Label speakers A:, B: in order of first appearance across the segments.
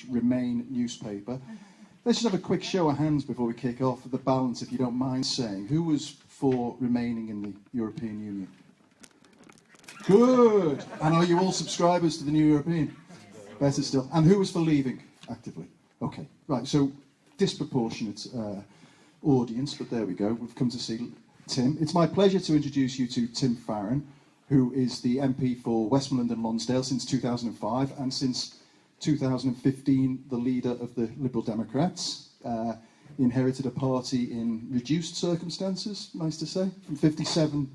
A: Remain newspaper. Let's just have a quick show of hands before we kick off the balance, if you don't mind saying. Who was for remaining in the European Union? Good! And are you all subscribers to the New European? Better still. And who was for leaving actively? Okay, right, so disproportionate audience, but there we go. We've come to see Tim. It's my pleasure to introduce you to Tim Farron, who is the MP for Westmoreland and Lonsdale since 2005, and since 2015 the leader of the Liberal Democrats. He inherited a party in reduced circumstances, nice to say, from 57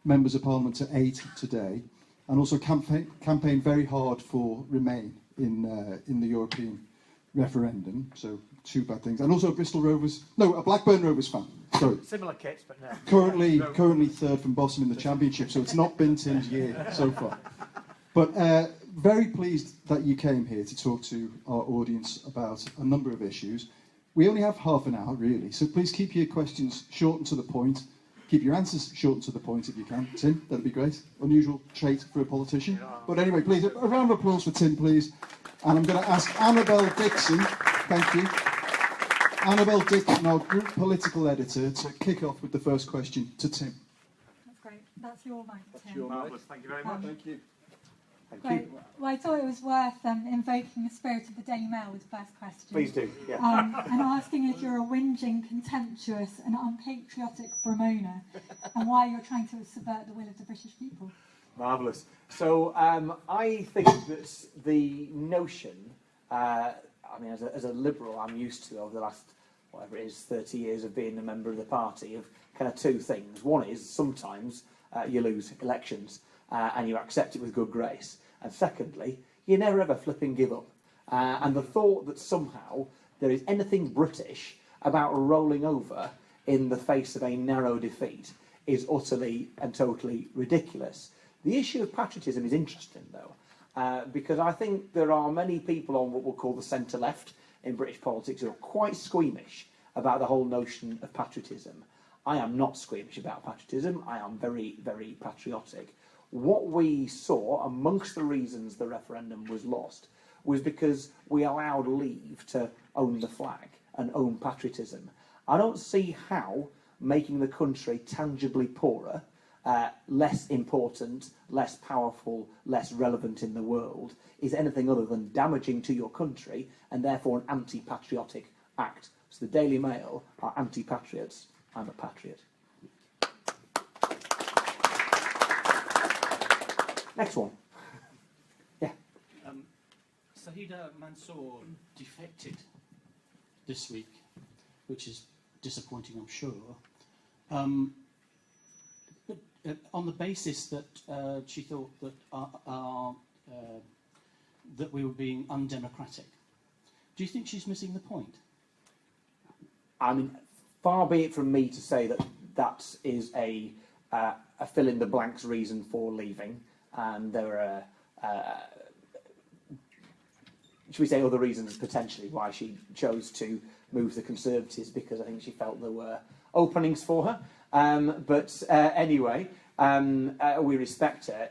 A: members of Parliament to 8 today, and also campaigned very hard for Remain in the European referendum. So two bad things. And also a Blackburn Rovers fan. Sorry.
B: Similar kits, but no.
A: Currently third from bottom in the Championship, so it's not been Tim's year so far. But very pleased that you came here to talk to our audience about a number of issues. We only have half an hour, really, so please keep your questions short and to the point. Keep your answers short and to the point if you can. Tim, that'd be great. Unusual trait for a politician. But anyway, please, a round of applause for Tim, please. And I'm going to ask Annabelle Dixon, thank you, Annabelle Dixon, our group political editor, to kick off with the first question to Tim.
C: That's great. That's your mic, Tim.
A: That's your mic.
B: Thank you very much.
A: Thank you.
C: Great. Well, I thought it was worth invoking the spirit of the Daily Mail with the first question.
B: Please do, yeah.
C: And asking if you're a whinging, contemptuous and unpatriotic Bramona, and why you're trying to subvert the will of the British people.
B: Marvellous. So I think that the notion, as a Liberal, I'm used to over the last, whatever it is, 30 years of being a member of the party, of kind of two things. One is sometimes you lose elections and you accept it with good grace. And secondly, you never ever flipping give up. And the thought that somehow there is anything British about rolling over in the face of a narrow defeat is utterly and totally ridiculous. The issue of patriotism is interesting, though, because I think there are many people on what we'll call the centre-left in British politics who are quite squeamish about the whole notion of patriotism. I am not squeamish about patriotism. I am very, very patriotic. What we saw, amongst the reasons the referendum was lost, was because we allowed Leave to own the flag and own patriotism. I don't see how making the country tangibly poorer, less important, less powerful, less relevant in the world is anything other than damaging to your country and therefore an anti-patriotic act. So the Daily Mail are anti-patriots. I'm a patriot. Next one. Yeah.
D: Sahida Mansour defected this week, which is disappointing, I'm sure. But on the basis that she thought that that we were being undemocratic. Do you think she's missing the point?
B: I mean, far be it from me to say that that is a fill-in-the-blanks reason for leaving. And there are, should we say, other reasons potentially why she chose to move the Conservatives, because I think she felt there were openings for her. But anyway, we respect her.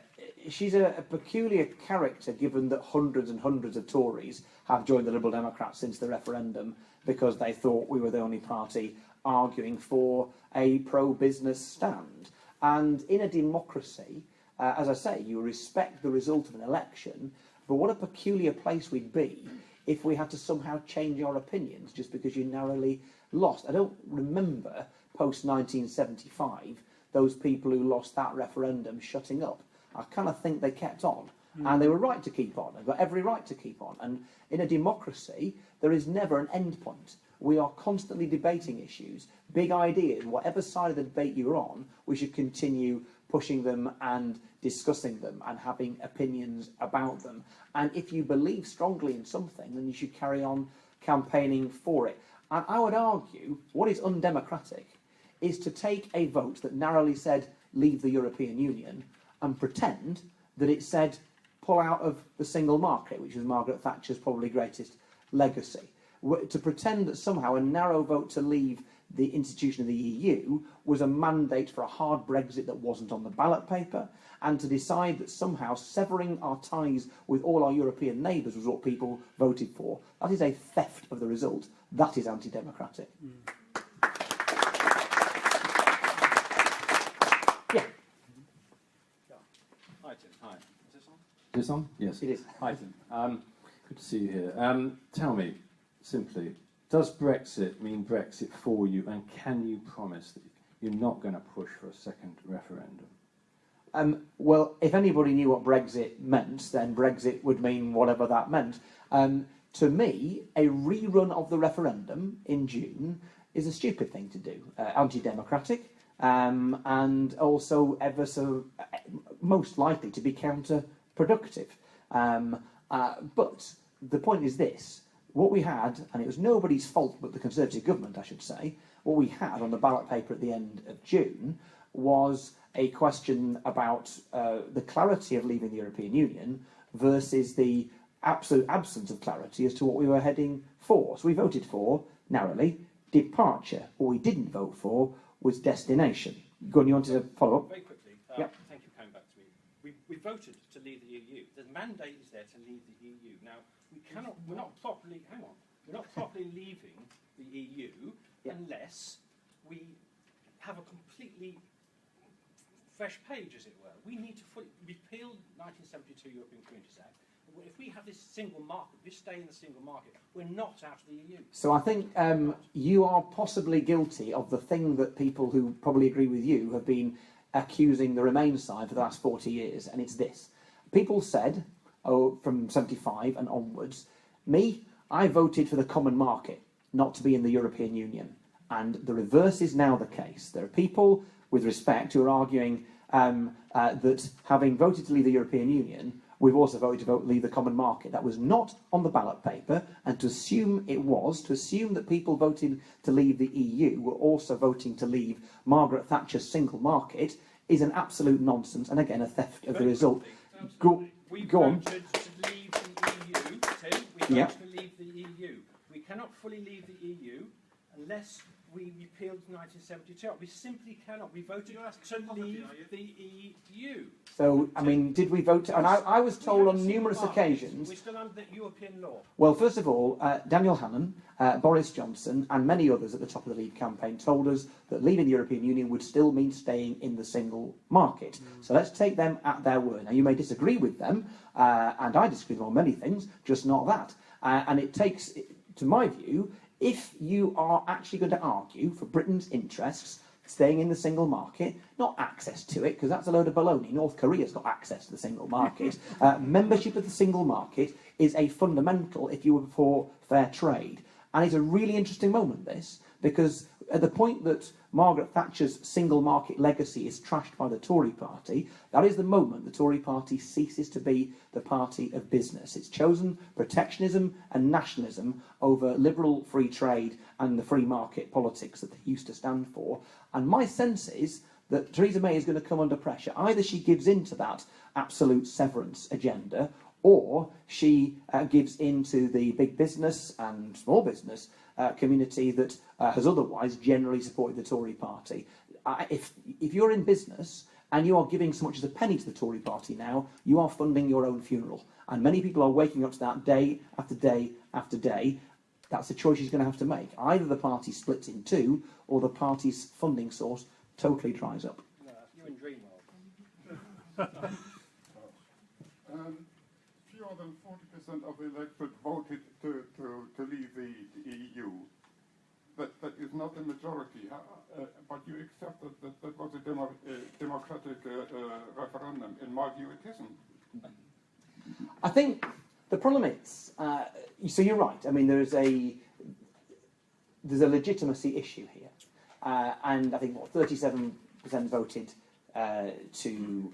B: She's a peculiar character, given that hundreds and hundreds of Tories have joined the Liberal Democrats since the referendum because they thought we were the only party arguing for a pro-business stand. And in a democracy, as I say, you respect the result of an election, but what a peculiar place we'd be if we had to somehow change our opinions just because you narrowly lost. I don't remember, post-1975, those people who lost that referendum shutting up. I kind of think they kept on, and they were right to keep on. They've got every right to keep on. And in a democracy, there is never an end point. We are constantly debating issues, big ideas. Whatever side of the debate you're on, we should continue pushing them and discussing them and having opinions about them. And if you believe strongly in something, then you should carry on campaigning for it. And I would argue what is undemocratic is to take a vote that narrowly said leave the European Union and pretend that it said pull out of the single market, which was Margaret Thatcher's probably greatest legacy. to pretend that somehow a narrow vote to leave the institution of the EU was a mandate for a hard Brexit that wasn't on the ballot paper, and to decide that somehow severing our ties with all our European neighbours was what people voted for. That is a theft of the result. That is anti-democratic. Yeah.
E: Hi, Tim. Hi. Is this on? This on? Yes.
B: It is.
E: Hi, Tim. Good to see you here. Tell me, simply, does Brexit mean Brexit for you, and can you promise that you're not going to push for a second referendum?
B: Well, if anybody knew what Brexit meant, then Brexit would mean whatever that meant. To me, a rerun of the referendum in June is a stupid thing to do, anti-democratic, and also ever so most likely to be counterproductive. But the point is this. What we had, and it was nobody's fault but the Conservative government, I should say, what we had on the ballot paper at the end of June was a question about the clarity of leaving the European Union versus the absolute absence of clarity as to what we were heading for. So we voted for, narrowly, departure. What we didn't vote for was destination. Go on, you wanted to follow up?
E: Very quickly,
B: Yep.
E: thank you for coming back to me. We voted to leave the EU. The mandate is there to leave the EU. Now, we're not properly leaving the EU unless we have a completely fresh page, as it were. We need to fully repeal the 1972 European Communities Act. If we have this single market, we stay in the single market, we're not out of the EU.
B: So I think you are possibly guilty of the thing that people who probably agree with you have been accusing the Remain side for the last 40 years, and it's this. People said, from 75 and onwards, I voted for the common market, not to be in the European Union. And the reverse is now the case. There are people, with respect, who are arguing that having voted to leave the European Union, we've also voted to leave the common market. That was not on the ballot paper, and to assume that people voting to leave the EU were also voting to leave Margaret Thatcher's single market is an absolute nonsense, and again, a theft of the result.
E: We
B: Go on.
E: voted to leave the EU, Tim. We voted to leave the EU. We cannot fully leave the EU unless we repealed 1972. We simply cannot. We voted to leave the EU.
B: So, I mean, did we vote? And I was told on numerous occasions.
E: We're still under European law.
B: Well, first of all, Daniel Hannan, Boris Johnson, and many others at the top of the Leave campaign told us that leaving the European Union would still mean staying in the single market. So let's take them at their word. Now, you may disagree with them, and I disagree with them on many things, just not that. And it takes, to my view, if you are actually going to argue for Britain's interests, staying in the single market, not access to it, because that's a load of baloney. North Korea's got access to the single market. Membership of the single market is a fundamental if you were for fair trade. And it's a really interesting moment, this, because at the point that Margaret Thatcher's single market legacy is trashed by the Tory party, that is the moment the Tory party ceases to be the party of business. It's chosen protectionism and nationalism over liberal free trade and the free market politics that they used to stand for. And my sense is that Theresa May is going to come under pressure. Either she gives in to that absolute severance agenda, or she gives in to the big business and small business community that has otherwise generally supported the Tory party. If you're in business and you are giving so much as a penny to the Tory party now, you are funding your own funeral. And many people are waking up to that day after day after day. That's a choice she's going to have to make. Either the party splits in two, or the party's funding source totally dries up.
E: No, you're in dream world.
F: Fewer than 40% of the electorate voted to leave the EU. That is not a majority, but you accept that was a democratic referendum. In my view, it isn't.
B: I think the problem is, so you're right. I mean, there's a legitimacy issue here, and I think 37% voted to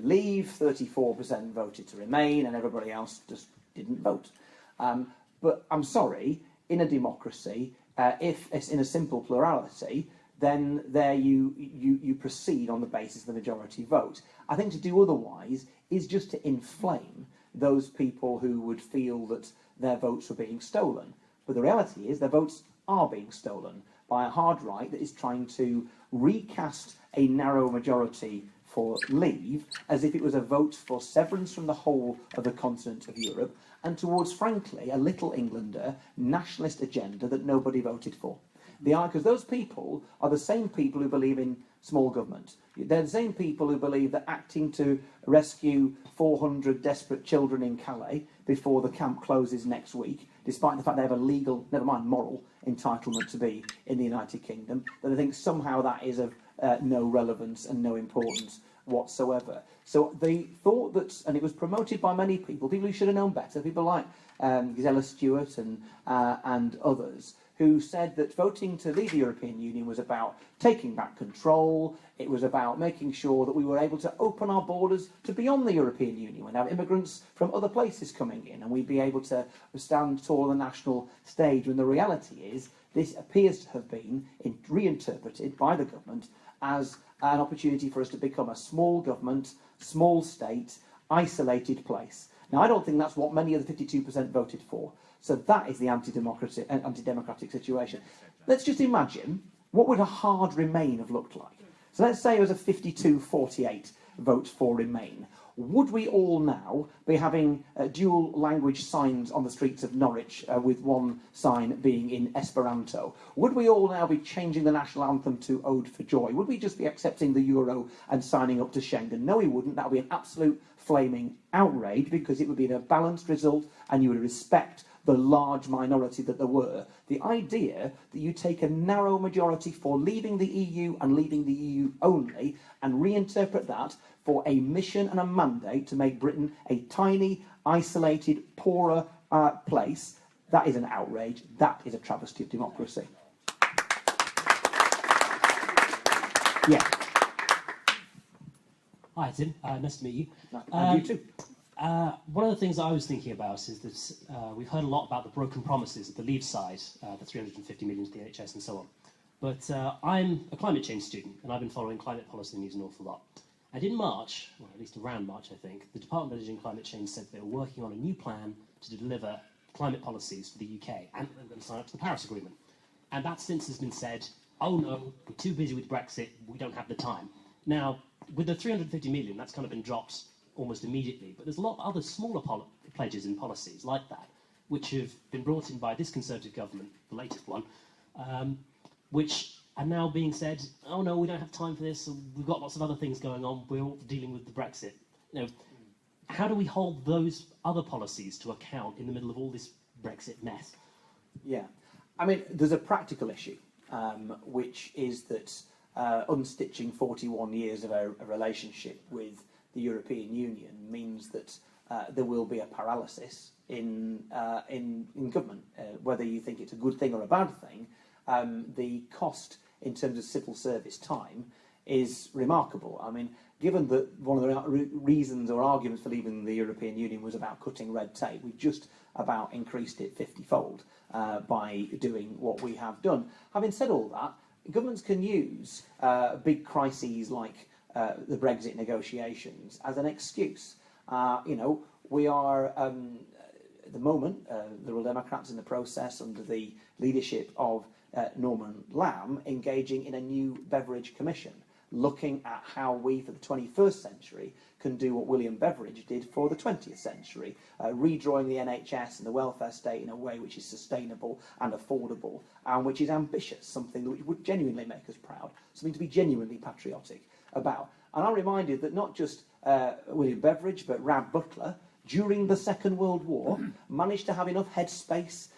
B: leave, 34% voted to remain, and everybody else just didn't vote. But I'm sorry, in a democracy, if it's in a simple plurality, then there you proceed on the basis of the majority vote. I think to do otherwise is just to inflame those people who would feel that their votes were being stolen. But the reality is their votes are being stolen by a hard right that is trying to recast a narrow majority for leave as if it was a vote for severance from the whole of the continent of Europe and towards, frankly, a little Englander nationalist agenda that nobody voted for. Because those people are the same people who believe in small government. They're the same people who believe that acting to rescue 400 desperate children in Calais before the camp closes next week, despite the fact they have a legal, never mind moral, entitlement to be in the United Kingdom, that I think somehow that is of no relevance and no importance whatsoever. So they thought that, and it was promoted by many people who should have known better, people like Gisela Stewart and others, who said that voting to leave the European Union was about taking back control, it was about making sure that we were able to open our borders to beyond the European Union and have immigrants from other places coming in, and we'd be able to stand tall on the national stage, when the reality is this appears to have been reinterpreted by the government as an opportunity for us to become a small government, small state, isolated place. Now, I don't think that's what many of the 52% voted for. So that is the anti-democratic situation. Let's just imagine, what would a hard Remain have looked like? So let's say it was a 52-48 vote for Remain. Would we all now be having dual language signs on the streets of Norwich with one sign being in Esperanto? Would we all now be changing the national anthem to Ode for Joy? Would we just be accepting the euro and signing up to Schengen? No, we wouldn't. That would be an absolute flaming outrage, because it would be a balanced result and you would respect the large minority that there were. The idea that you take a narrow majority for leaving the EU and leaving the EU only and reinterpret that for a mission and a mandate to make Britain a tiny, isolated, poorer place, that is an outrage. That is a travesty of democracy. Yeah.
G: Hi, Tim. Nice to meet you.
B: And you too.
G: One of the things I was thinking about is that we've heard a lot about the broken promises of the Leave side, the 350 million to the NHS and so on. But I'm a climate change student, and I've been following climate policy news an awful lot. And in March, or at least around March, I think, the Department of Energy and Climate Change said they were working on a new plan to deliver climate policies for the UK, and they're going to sign up to the Paris Agreement. And that since has been said, oh no, we're too busy with Brexit, we don't have the time. Now, with the 350 million, that's kind of been dropped almost immediately, but there's a lot of other smaller pledges and policies like that, which have been brought in by this Conservative government, the latest one, which are now being said, oh no, we don't have time for this, we've got lots of other things going on, we're all dealing with the Brexit. You know, how do we hold those other policies to account in the middle of all this Brexit mess?
B: Yeah. I mean, there's a practical issue, which is that unstitching 41 years of a relationship with the European Union means that there will be a paralysis in government. Whether you think it's a good thing or a bad thing, the cost in terms of civil service time is remarkable. I mean, given that one of the reasons or arguments for leaving the European Union was about cutting red tape, we've just about increased it 50-fold by doing what we have done. Having said all that, governments can use big crises like the Brexit negotiations as an excuse. We are, at the moment, the Liberal Democrats in the process under the leadership of Norman Lamb engaging in a new beverage commission, looking at how we, for the 21st century, can do what William Beveridge did for the 20th century, redrawing the NHS and the welfare state in a way which is sustainable and affordable, and which is ambitious, something that would genuinely make us proud, something to be genuinely patriotic about. And I'm reminded that not just William Beveridge, but Rab Butler, during the Second World War, managed to have enough headspace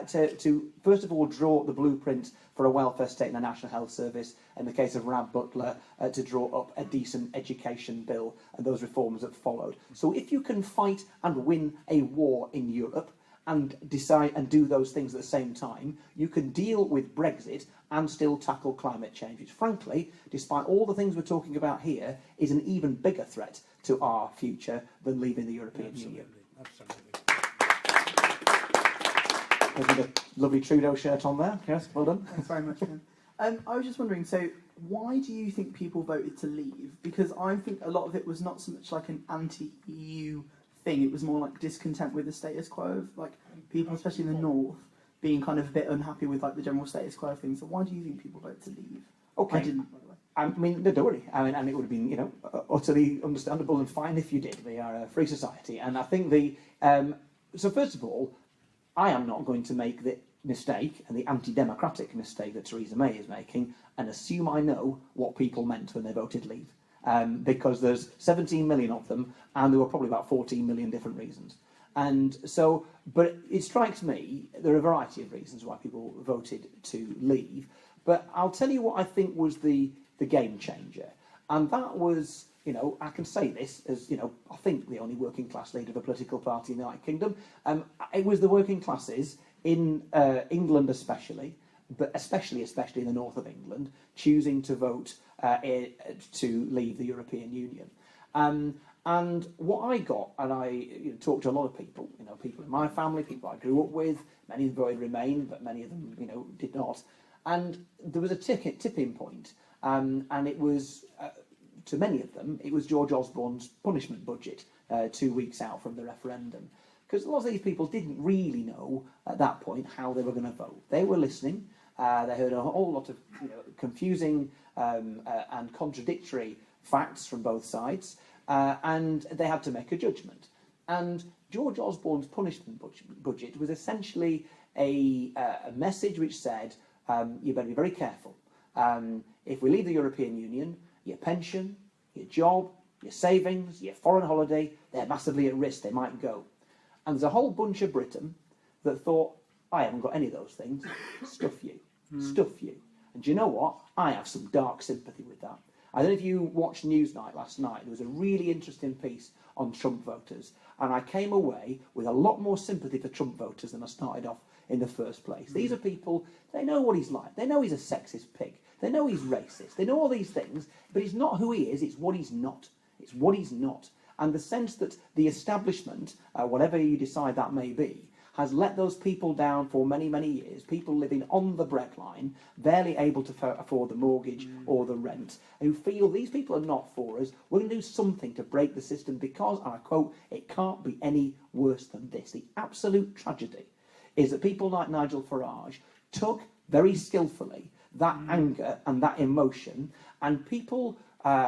B: to first of all draw up the blueprint for a welfare state and a national health service, in the case of Rab Butler, to draw up a decent education bill and those reforms that followed. So if you can fight and win a war in Europe and decide and do those things at the same time, you can deal with Brexit and still tackle climate change, which frankly, despite all the things we're talking about here, is an even bigger threat to our future than leaving the European Union.
E: Absolutely.
B: There's a lovely Trudeau shirt on there. Yes, well done.
H: Thanks very much. I was just wondering, so why do you think people voted to leave? Because I think a lot of it was not so much like an anti-EU thing, it was more like discontent with the status quo of like people, especially in the north, being kind of a bit unhappy with like the general status quo of things. So why do you think people vote to leave?
B: Okay.
H: I didn't, by the way.
B: I mean, no, don't worry. I mean, and it would have been, you know, utterly understandable and fine if you did. We are a free society, and I think the. So first of all, I am not going to make the mistake and the anti-democratic mistake that Theresa May is making, and assume I know what people meant when they voted leave, because there's 17 million of them, and there were probably about 14 million different reasons. And so, but it strikes me there are a variety of reasons why people voted to leave. But I'll tell you what I think was the game changer. And that was, you know, I can say this as, you know, I think the only working class leader of a political party in the United Kingdom. It was the working classes in England especially, but especially in the north of England, choosing to vote to leave the European Union. And what I got, and I talked to a lot of people, you know, people in my family, people I grew up with, many of them voted Remain, but many of them, you know, did not. And there was a tipping point, and it was, to many of them, it was George Osborne's punishment budget 2 weeks out from the referendum. Because a lot of these people didn't really know at that point how they were going to vote. They were listening, they heard a whole lot of confusing and contradictory facts from both sides, and they had to make a judgment. And George Osborne's punishment budget was essentially a message which said, you better be very careful. If we leave the European Union, your pension, your job, your savings, your foreign holiday, they're massively at risk, they might go. And there's a whole bunch of Britain that thought, I haven't got any of those things, stuff you, stuff you. And do you know what? I have some dark sympathy with that. I don't know if you watched Newsnight last night, there was a really interesting piece on Trump voters, and I came away with a lot more sympathy for Trump voters than I started off in the first place. These are people, they know what he's like, they know he's a sexist pig, they know he's racist, they know all these things, but it's not who he is, it's what he's not. It's what he's not. And the sense that the establishment, whatever you decide that may be, has let those people down for many, many years, people living on the breadline, barely able to afford the mortgage or the rent, who feel these people are not for us, we're going to do something to break the system because, and I quote, it can't be any worse than this. The absolute tragedy is that people like Nigel Farage took very skillfully that anger and that emotion, and people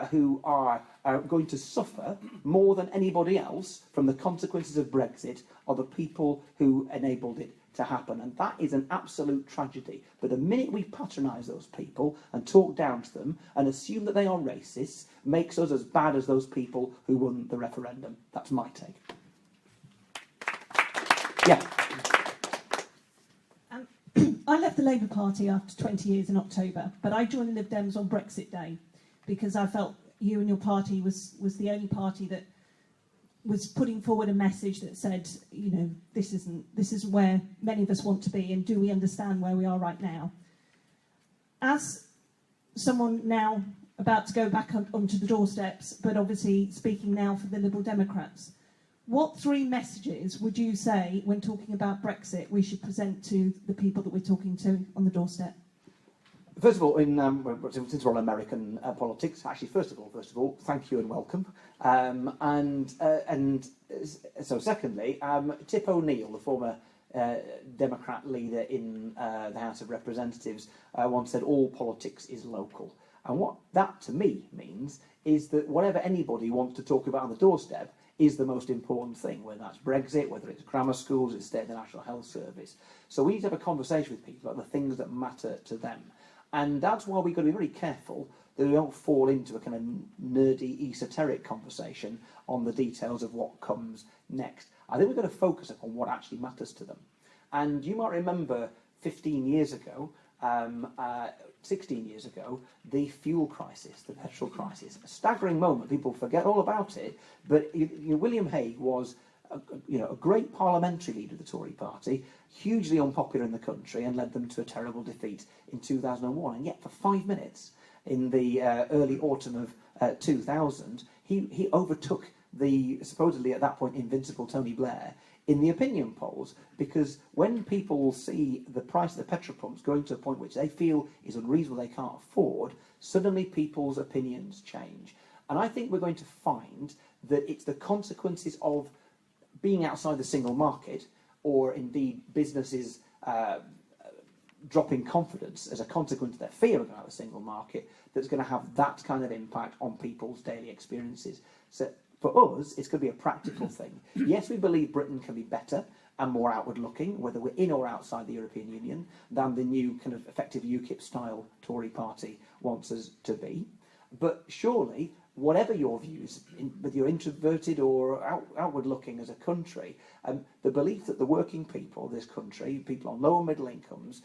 B: who are going to suffer more than anybody else from the consequences of Brexit are the people who enabled it to happen. And that is an absolute tragedy. But the minute we patronise those people and talk down to them and assume that they are racists makes us as bad as those people who won the referendum. That's my take. Yeah.
I: I left the Labour Party after 20 years in October, but I joined the Lib Dems on Brexit Day because I felt you and your party was the only party that was putting forward a message that said, you know, this isn't where many of us want to be, and do we understand where we are right now? As someone now about to go back onto the doorsteps, but obviously speaking now for the Liberal Democrats, what three messages would you say, when talking about Brexit, we should present to the people that we're talking to on the doorstep?
B: First of all, since we're on American politics, actually, first of all, thank you and welcome. So secondly, Tip O'Neill, the former Democrat leader in the House of Representatives, once said all politics is local. And what that to me means is that whatever anybody wants to talk about on the doorstep is the most important thing, whether that's Brexit, whether it's grammar schools, it's the National Health Service. So we need to have a conversation with people about the things that matter to them. And that's why we've got to be very careful that we don't fall into a kind of nerdy, esoteric conversation on the details of what comes next. I think we've got to focus upon what actually matters to them. And you might remember 15 years ago, 16 years ago, the fuel crisis, the petrol crisis. A staggering moment. People forget all about it. But William Hague was a great parliamentary leader of the Tory party, hugely unpopular in the country, and led them to a terrible defeat in 2001. And yet, for 5 minutes in the early autumn of 2000, he overtook the supposedly at that point invincible Tony Blair in the opinion polls, because when people see the price of the petrol pumps going to a point which they feel is unreasonable, they can't afford, suddenly people's opinions change. And I think we're going to find that it's the consequences of being outside the single market, or indeed businesses drop in confidence as a consequence of their fear about the single market that's going to have that kind of impact on people's daily experiences. So for us, it's going to be a practical thing. Yes, we believe Britain can be better and more outward-looking, whether we're in or outside the European Union, than the new kind of effective UKIP-style Tory party wants us to be. But surely, whatever your views, whether you're introverted or outward-looking as a country, the belief that the working people of this country, people on lower middle incomes,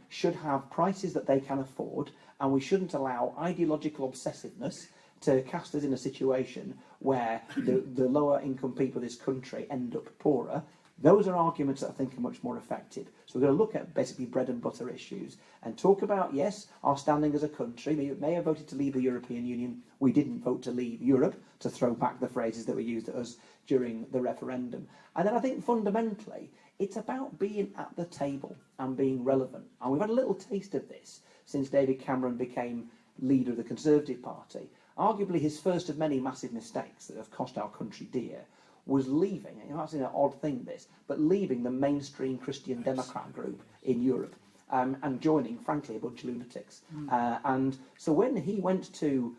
B: should have prices that they can afford, and we shouldn't allow ideological obsessiveness to cast us in a situation where the lower income people of this country end up poorer. Those are arguments that I think are much more effective. So we're going to look at basically bread and butter issues and talk about, yes, our standing as a country. We may have voted to leave the European Union. We didn't vote to leave Europe, to throw back the phrases that were used at us during the referendum. And then I think fundamentally, it's about being at the table and being relevant. And we've had a little taste of this since David Cameron became leader of the Conservative Party. Arguably his first of many massive mistakes that have cost our country dear was leaving, and that's an odd thing this, but leaving the mainstream Christian Democrat group in Europe and joining, frankly, a bunch of lunatics. And so when he went to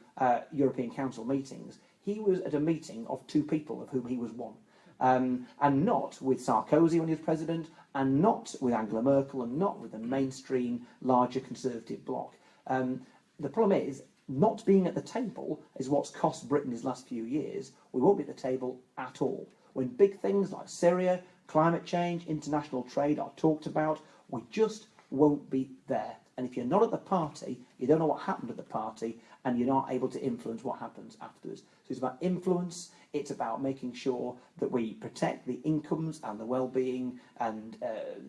B: European Council meetings, he was at a meeting of two people of whom he was one. And not with Sarkozy when he was president, and not with Angela Merkel, and not with the mainstream, larger Conservative bloc. The problem is, not being at the table is what's cost Britain his last few years. We won't be at the table at all. When big things like Syria, climate change, international trade are talked about, we just won't be there. And if you're not at the party, you don't know what happened at the party, and you're not able to influence what happens afterwards. So it's about influence, it's about making sure that we protect the incomes and the well-being and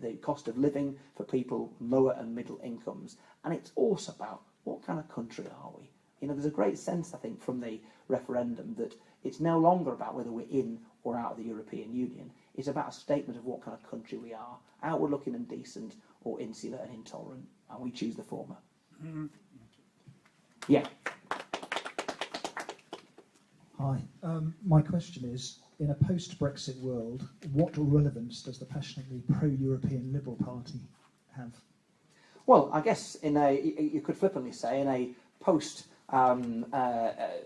B: the cost of living for people lower and middle incomes. And it's also about what kind of country are we? You know, there's a great sense, I think, from the referendum that it's no longer about whether we're in or out of the European Union. It's about a statement of what kind of country we are, outward-looking and decent, or insular and intolerant, and we choose the former. Yeah.
J: Hi. My question is, in a post-Brexit world, what relevance does the passionately pro-European Liberal Party have?
B: Well, I guess you could flippantly say, in a post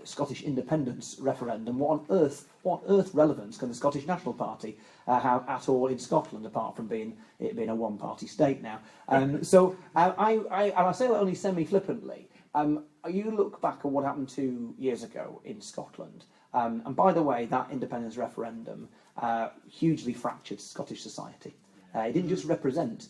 B: Scottish independence referendum, what on earth relevance can the Scottish National Party have at all in Scotland, apart from it being a one-party state now? So I say that only semi-flippantly. You look back at what happened 2 years ago in Scotland, and by the way, that independence referendum hugely fractured Scottish society. It didn't just represent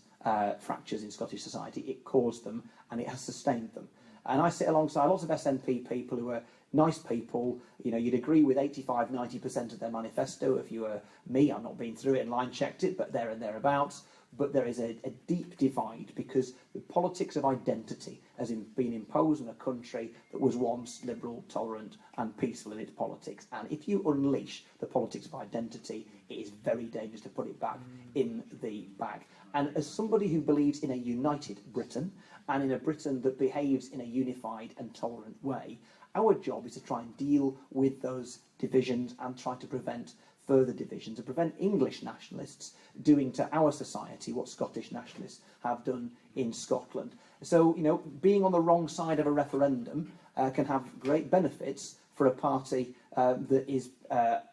B: fractures in Scottish society, it caused them, and it has sustained them. And I sit alongside lots of SNP people who are nice people. You know, you'd agree with 85-90% of their manifesto. If you were me, I've not been through it and line checked it, but there and thereabouts. But there is a deep divide because the politics of identity has been imposed on a country that was once liberal, tolerant and peaceful in its politics. And if you unleash the politics of identity, it is very dangerous to put it back in the bag. And as somebody who believes in a united Britain and in a Britain that behaves in a unified and tolerant way, our job is to try and deal with those divisions and try to prevent further divisions, to prevent English nationalists doing to our society what Scottish nationalists have done in Scotland. So, you know, being on the wrong side of a referendum can have great benefits for a party that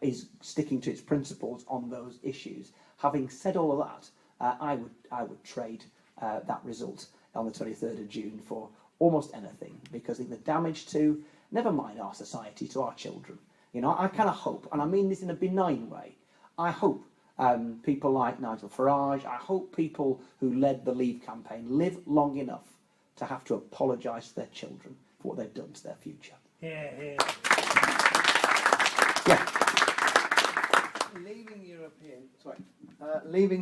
B: is sticking to its principles on those issues. Having said all of that, I would trade that result on the 23rd of June for almost anything, because I think the damage to, never mind our society, to our children. You know, I kind of hope, and I mean this in a benign way, I hope people like Nigel Farage, I hope people who led the Leave campaign live long enough to have to apologise to their children for what they've done to their future.
K: Yeah. Leaving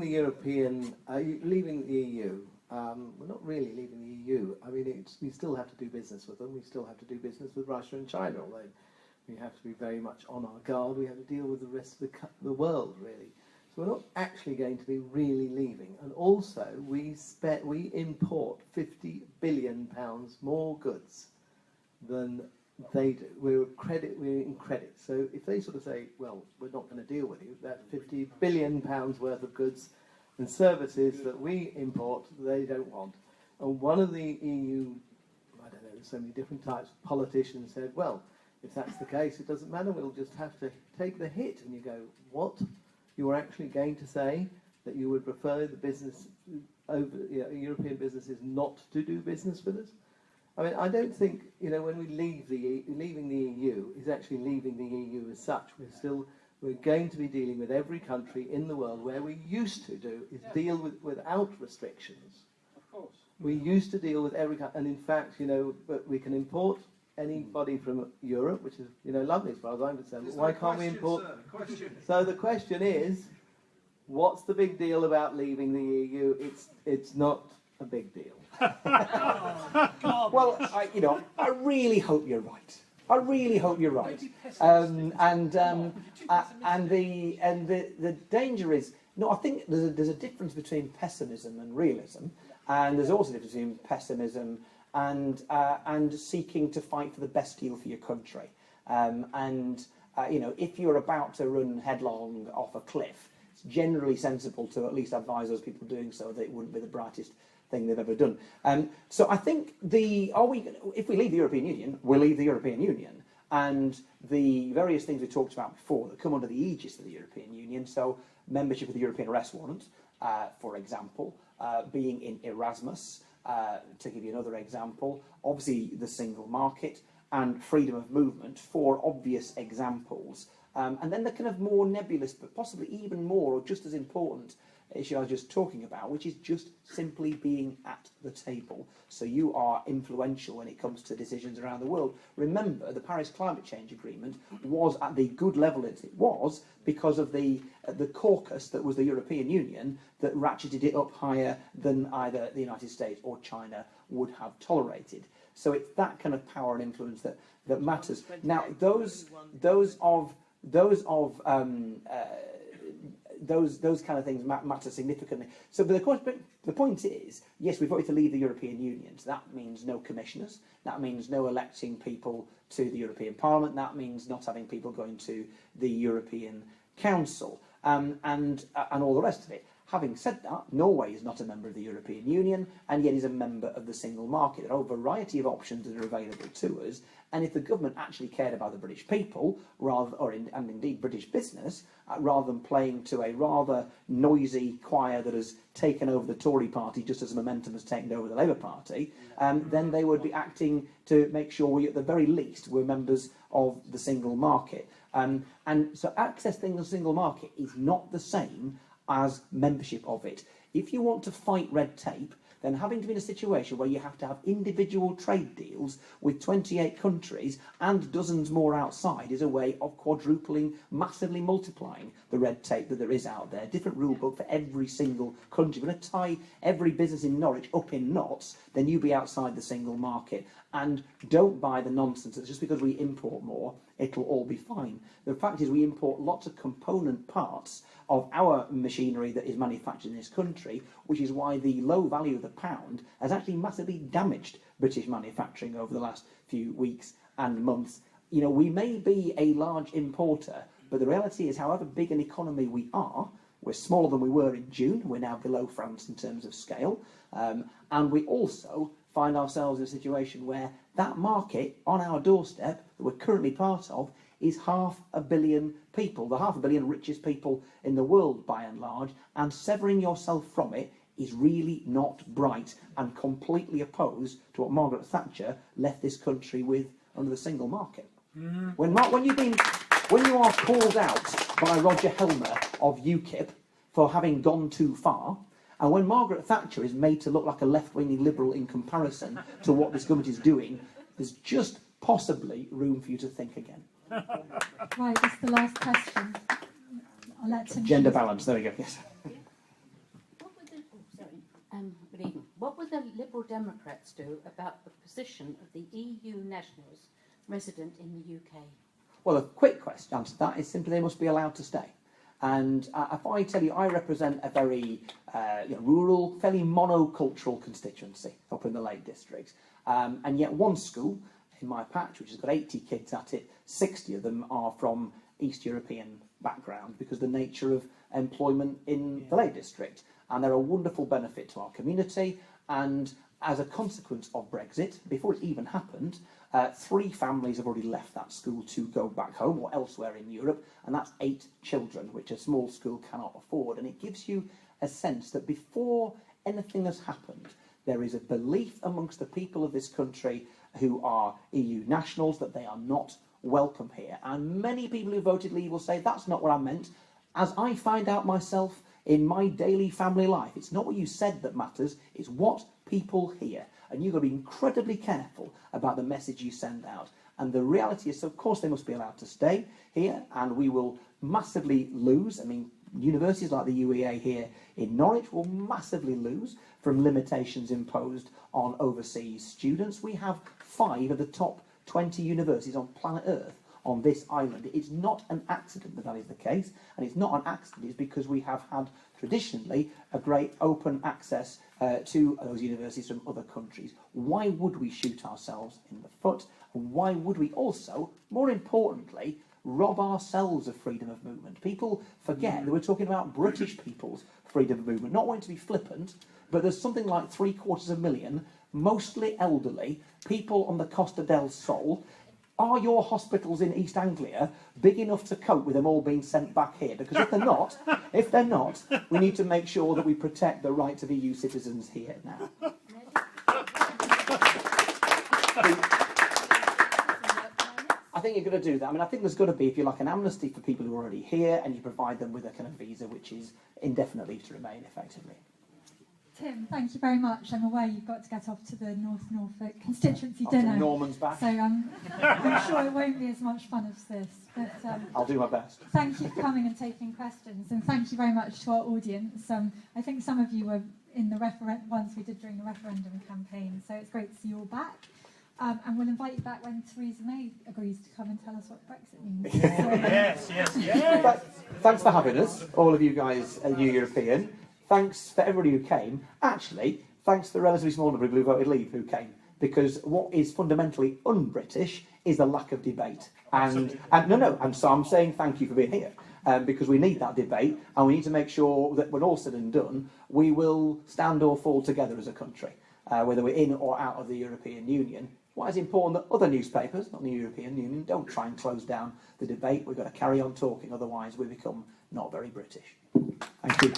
K: the EU. We're not really leaving the EU. I mean, we still have to do business with them. We still have to do business with Russia and China, although we have to be very much on our guard. We have to deal with the rest of the world, really. So we're not actually going to be really leaving. And also, we import £50 billion more goods than they do. We're in credit. So if they sort of say, well, we're not going to deal with you, that £50 billion worth of goods and services that we import they don't want. And one of the EU, I don't know, there's so many different types of politicians said, well, if that's the case, it doesn't matter, we'll just have to take the hit. And you go, what? You were actually going to say that you would prefer the business over European businesses not to do business with us? I mean, I don't think, when we leaving the EU is actually leaving the EU as such. We're going to be dealing with every country in the world where we used to do is deal without restrictions.
E: Of course.
K: We used to deal with every country, and in fact, but we can import anybody from Europe, which is, lovely as far as I'm concerned. But why can't we import? So the question is, what's the big deal about leaving the EU? It's not a big deal.
B: Well, I really hope you're right. I really hope you're right. And the danger is, I think there's a difference between pessimism and realism, and there's also a difference between pessimism and seeking to fight for the best deal for your country. If you're about to run headlong off a cliff, it's generally sensible to at least advise those people doing so that it wouldn't be the brightest thing they've ever done. So I think if we leave the European Union, we'll leave the European Union, and the various things we talked about before that come under the aegis of the European Union, so membership of the European Arrest Warrant, for example, being in Erasmus, to give you another example, obviously the single market and freedom of movement, for obvious examples. And then the kind of more nebulous, but possibly even more or just as important issue I was just talking about, which is just simply being at the table. So you are influential when it comes to decisions around the world. Remember, the Paris Climate Change Agreement was at the good level as it was because of the caucus that was the European Union that ratcheted it up higher than either the United States or China would have tolerated. So it's that kind of power and influence that matters. Now, those kind of things matter significantly. So, but the point is, yes, we've voted to leave the European Union. So that means no commissioners. That means no electing people to the European Parliament. That means not having people going to the European Council, and all the rest of it. Having said that, Norway is not a member of the European Union, and yet is a member of the single market. There are a variety of options that are available to us, and if the government actually cared about the British people, and indeed British business, rather than playing to a rather noisy choir that has taken over the Tory party just as momentum has taken over the Labour Party, then they would be acting to make sure we, at the very least, were members of the single market. And so accessing the single market is not the same as membership of it. If you want to fight red tape, then having to be in a situation where you have to have individual trade deals with 28 countries and dozens more outside is a way of quadrupling, massively multiplying the red tape that there is out there. Different rule book for every single country. If you're going to tie every business in Norwich up in knots, then you be outside the single market. And don't buy the nonsense that just because we import more, it'll all be fine. The fact is we import lots of component parts of our machinery that is manufactured in this country, which is why the low value of the pound has actually massively damaged British manufacturing over the last few weeks and months. We may be a large importer, but the reality is, however big an economy we are, we're smaller than we were in June. We're now below France in terms of scale. And we also find ourselves in a situation where that market on our doorstep that we're currently part of is 500 million people, the 500 million richest people in the world by and large, and severing yourself from it is really not bright and completely opposed to what Margaret Thatcher left this country with under the single market. When you are called out by Roger Helmer of UKIP for having gone too far, and when Margaret Thatcher is made to look like a left-wing liberal in comparison to what this government is doing, there's just possibly room for you to think again.
C: Right, this is the last question. I'll let Tim.
B: Gender balance, there we go, yes.
L: Good evening. What would the Liberal Democrats do about the position of the EU nationals resident in the UK?
B: Well, a quick answer to that is simply they must be allowed to stay. And if I tell you, I represent a very rural, fairly monocultural constituency up in the Lake District. And yet one school in my patch, which has got 80 kids at it, 60 of them are from East European background because the nature of employment in the Lake District. and they're a wonderful benefit to our community. And as a consequence of Brexit, before it even happened, 3 families have already left that school to go back home or elsewhere in Europe, and that's 8 children, which a small school cannot afford. And it gives you a sense that before anything has happened, there is a belief amongst the people of this country who are EU nationals that they are not welcome here. And many people who voted Leave will say, that's not what I meant. As I find out myself in my daily family life, it's not what you said that matters, it's what people hear. And you've got to be incredibly careful about the message you send out. And the reality is, of course, they must be allowed to stay here, and we will massively lose. I mean, universities like the UEA here in Norwich will massively lose from limitations imposed on overseas students. We have 5 of the top 20 universities on planet Earth on this island. It's not an accident that that is the case, and it's not an accident. It's because we have had traditionally a great open access to those universities from other countries. Why would we shoot ourselves in the foot? And why would we also, more importantly, rob ourselves of freedom of movement? People forget that we're talking about British people's freedom of movement, not wanting to be flippant, but there's something like 750,000, mostly elderly, people on the Costa del Sol. Are your hospitals in East Anglia big enough to cope with them all being sent back here? Because if they're not, we need to make sure that we protect the rights of EU citizens here now. I think you're going to do that. I mean, I think there's got to be, if you like, an amnesty for people who are already here, and you provide them with a kind of visa which is indefinite leave to remain, effectively.
C: Tim, thank you very much. I'm aware you've got to get off to the North Norfolk constituency
B: Off
C: dinner.
B: to Norman's back.
C: So I'm sure it won't be as much fun as this. But
B: I'll do my best.
C: thank you for coming and taking questions, and thank you very much to our audience. I think some of you were in the ones we did during the referendum campaign, so it's great to see you all back. And we'll invite you back when Theresa May agrees to come and tell us what Brexit means.
E: Yes.
B: Thanks for having us, all of you guys, New European. Thanks for everybody who came. Actually, thanks to the relatively small number of people who voted Leave who came. Because what is fundamentally un-British is the lack of debate. And so I'm saying thank you for being here. Because we need that debate, and we need to make sure that when all said and done, we will stand or fall together as a country, whether we're in or out of the European Union. Why is it important that other newspapers, not the European Union, don't try and close down the debate? We've got to carry on talking, otherwise we become not very British. Thank you.